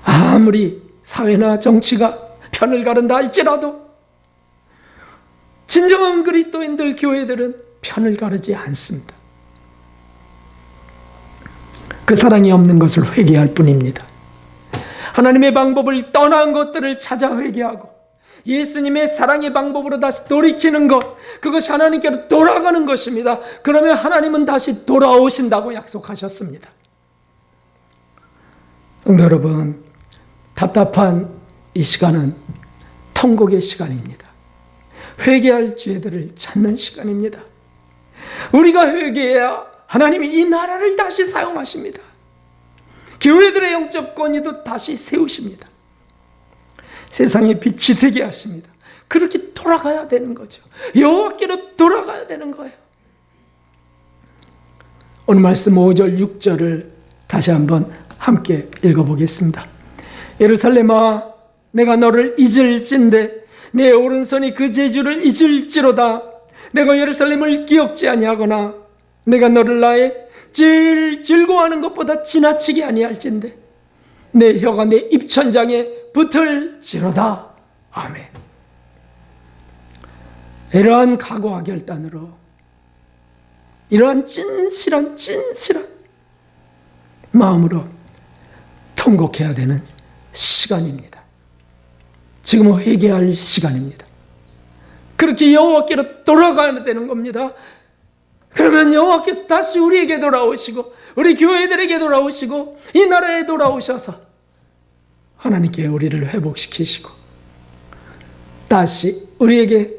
아무리 사회나 정치가 편을 가른다 할지라도 진정한 그리스도인들, 교회들은 편을 가르지 않습니다. 그 사랑이 없는 것을 회개할 뿐입니다. 하나님의 방법을 떠난 것들을 찾아 회개하고 예수님의 사랑의 방법으로 다시 돌이키는 것, 그것이 하나님께로 돌아가는 것입니다. 그러면 하나님은 다시 돌아오신다고 약속하셨습니다. 성도 여러분, 답답한 이 시간은 통곡의 시간입니다. 회개할 죄들을 찾는 시간입니다. 우리가 회개해야 하나님이 이 나라를 다시 사용하십니다. 교회들의 영적 권위도 다시 세우십니다. 세상에 빛이 되게 하십니다. 그렇게 돌아가야 되는 거죠. 여호와께로 돌아가야 되는 거예요. 오늘 말씀 5절, 6절을 다시 한번 함께 읽어보겠습니다. 예루살렘아, 내가 너를 잊을진대 내 오른손이 그 제주를 잊을지로다. 내가 예루살렘을 기억지 아니하거나 내가 너를 나의 제일 즐거워하는 것보다 지나치게 아니할진대 내 혀가 내 입천장에 붙을지로다. 아멘. 이러한 각오와 결단으로, 이러한 진실한 마음으로 통곡해야 되는 시간입니다. 지금은 회개할 시간입니다. 그렇게 여호와께로 돌아가야 되는 겁니다. 그러면 여호와께서 다시 우리에게 돌아오시고 우리 교회들에게 돌아오시고 이 나라에 돌아오셔서 하나님께 우리를 회복시키시고 다시 우리에게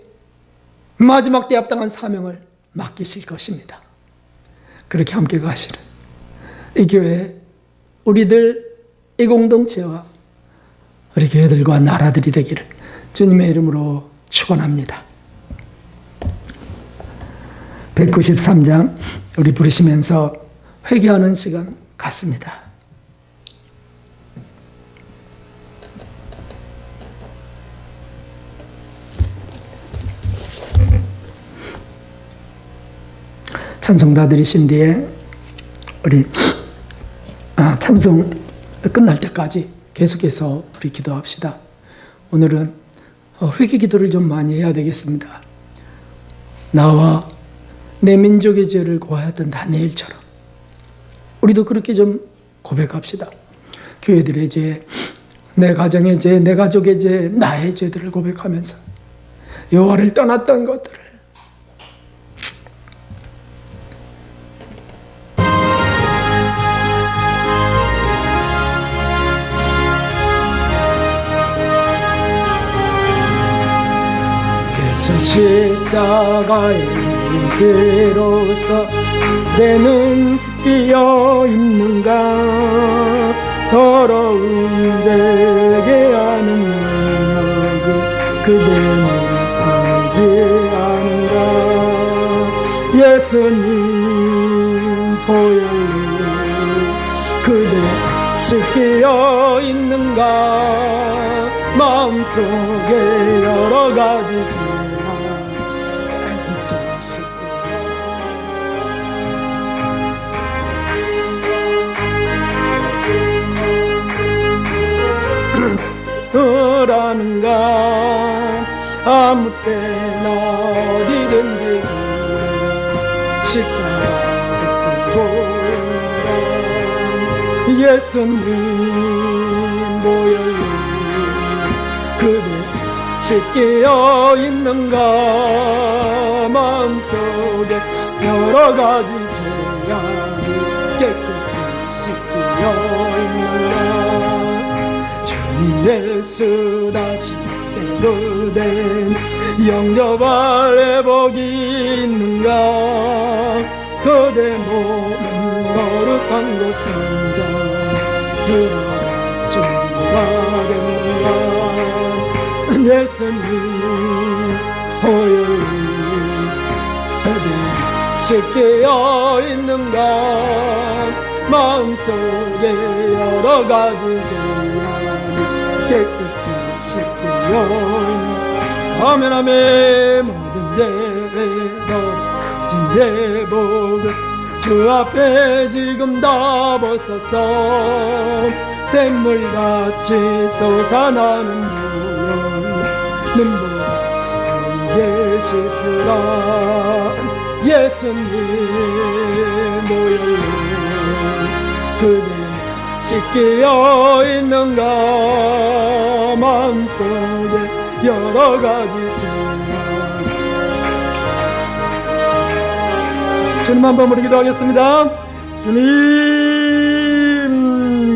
마지막 때 합당한 사명을 맡기실 것입니다. 그렇게 함께 가시는 이 교회, 우리들, 이 공동체와 우리 교회들과 나라들이 되기를 주님의 이름으로 축원합니다. 193장 우리 부르시면서 회개하는 시간 갖습니다. 찬송 다 드리신 뒤에 우리 찬송 끝날 때까지 계속해서 우리 기도합시다. 오늘은 회개 기도를 좀 많이 해야 되겠습니다. 나와 내 민족의 죄를 고하였던 다니엘처럼 우리도 그렇게 좀 고백합시다. 교회들의 죄, 내 가정의 죄, 내 가족의 죄, 나의 죄들을 고백하면서 여호와를 떠났던 것들을 십자가의 인대로서 내 눈 씻기어 있는가 더러운 죄게 하는 그대는 섬기지 않은가. 예수님 보혈로 그대 씻기어 있는가. 마음속에 여러 가지 라는가. 아무 때나 어디든지 십자가 붙들고 예수님 보혈로 그대 씻기어 있는가. 마음속에 여러 가지 죄악이 깨끗이 씻기어 있는가. 예수 다시 그댄 영접할 회복이 있는가. 그대 몸은 거룩한 곳은 들어갈 준비가 됐는가. 예수님 보혈로 그대 씻기어 있는가. 마음속에 여러 가지 깨끗이 씻기어 아멘 아멘. 모든 예배 넘친 예복을 주 앞에 지금 다 벗어서 샘물같이 솟아나는 눈물을 우리에게 씻으라. 예수님 보혈로 그대 씻기어 있는가. 마음속에 여러 가지 주님 한번 우리 기도하겠습니다. 주님,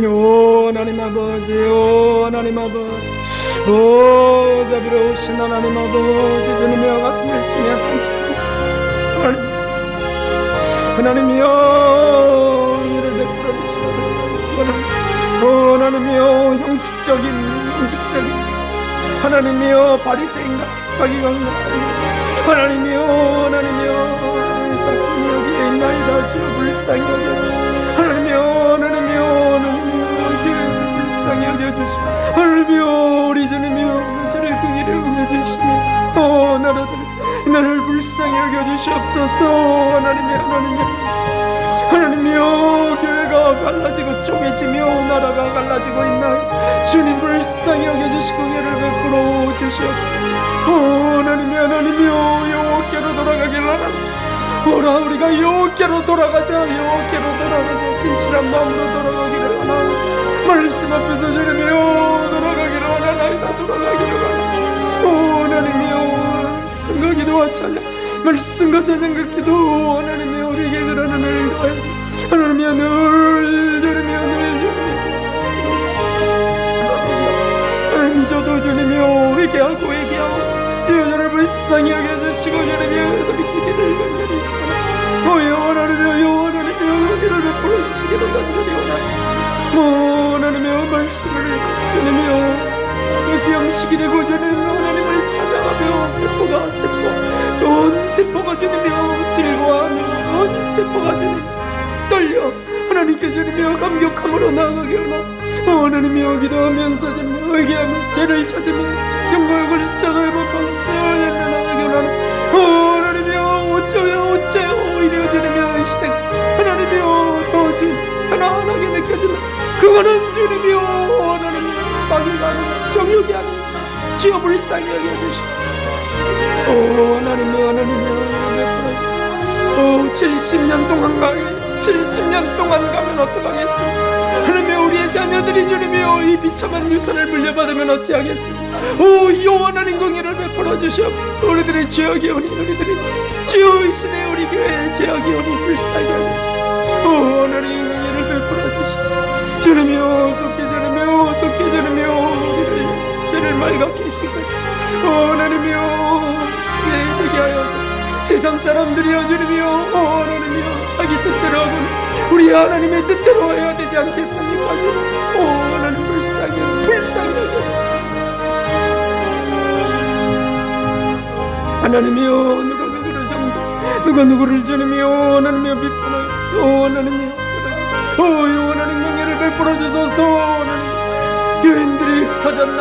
오 하나님 아버지, 오 하나님 아버지, 오 자비로우신 하나님 아버지, 주님이여 가슴을 치며 간식하고 하나님이여 이를 베풀어 주시옵소서. 오 하나님이여 형식적인 하나님이여 바리새인과 서기관과 하나님이여 사건이 여기에 있나이다. 주여 불쌍히 여겨주시옵소서. 하나님이여 불쌍히 여겨주시옵소서. 하나님이여 우리 주님이여 저를 긍휼히 여겨주시며 나를 불쌍히 여겨주시옵소서. 하나님이여 교회가 갈라지고 쪼개지며 나라가 갈라지고 있나요? 주님 불쌍히 여겨주시고 은혜를 베풀어 주시옵소서. 하나님이여 여호와께로 돌아가길 원합니다. 오라 우리가 여호와께로 돌아가자. 진실한 마음으로 돌아가기를 원하옵니다. 말씀 앞에서 주님이여 돌아가기를 원하나이다. 하나님이여 말씀과 기도와 찬양, 말씀과 찬양과 기도 하나님이여 우리에게 그러는 은혜를 더하여 하나님이여 늘 하나님 저도 주님이여 회개하고 주여 저를 불쌍히 여겨주시고 주님이여 돌이키기를 간절히 소원합니다. 하나님이여 은혜를 베풀어 주시기를 간절히 원합니다. 하나님이여 말씀을 주님이여 의수양식이 되고 주님이여 하나님을 찾아가며 온 세포가 주님이여 즐거워하며 온 세포가 주님 떨려 하나님께 주님이여 감격함으로 나아가게 원합니다. 하나님이여 기도하면서 주님이여 회개하면서 죄를 찾으며 정거역을 십자가에 못 박으며 나아가게 원합니다. 하나님이여 어째 오히려 주님이여 이 시대 하나님이여 더 지금 하나하나게 느껴진다. 그거는 주님이여 하나님이여 마귀가 아니라 정욕이 아니라 주여 불쌍히 여겨주시오. 하나님이여 70년 동안 가면 어떡하겠습니까? 하나님이여 우리의 자녀들이 주님이여 이 비참한 유산을 물려받으면 어찌하겠습니까? 이 영원한 긍휼을 베풀어 주시옵소서. 우리들의 죄악이 오니 주여 이 시대에 우리 교회의 죄악이 오니 불쌍히 여겨주시오. 하나님 긍휼을 베풀어 주시오. 주님이여 속히 주님이여 우리를 죄를 맑게 씻으시오. 하나님이여 되게 하여 세상 사람들이여 주님이여 하나님이여 자기 뜻대로 하고는 우리 하나님의 뜻대로 해야 되지 않겠습니까? 하나님 불쌍히 여겨주시오. 하나님이여 누가 누구를 정죄 누가 누구를 주님이여 하나님이여 비판하여 하나님이여 하나님 명예를 베풀어 주소서. 하나님 여인들이 흩어졌나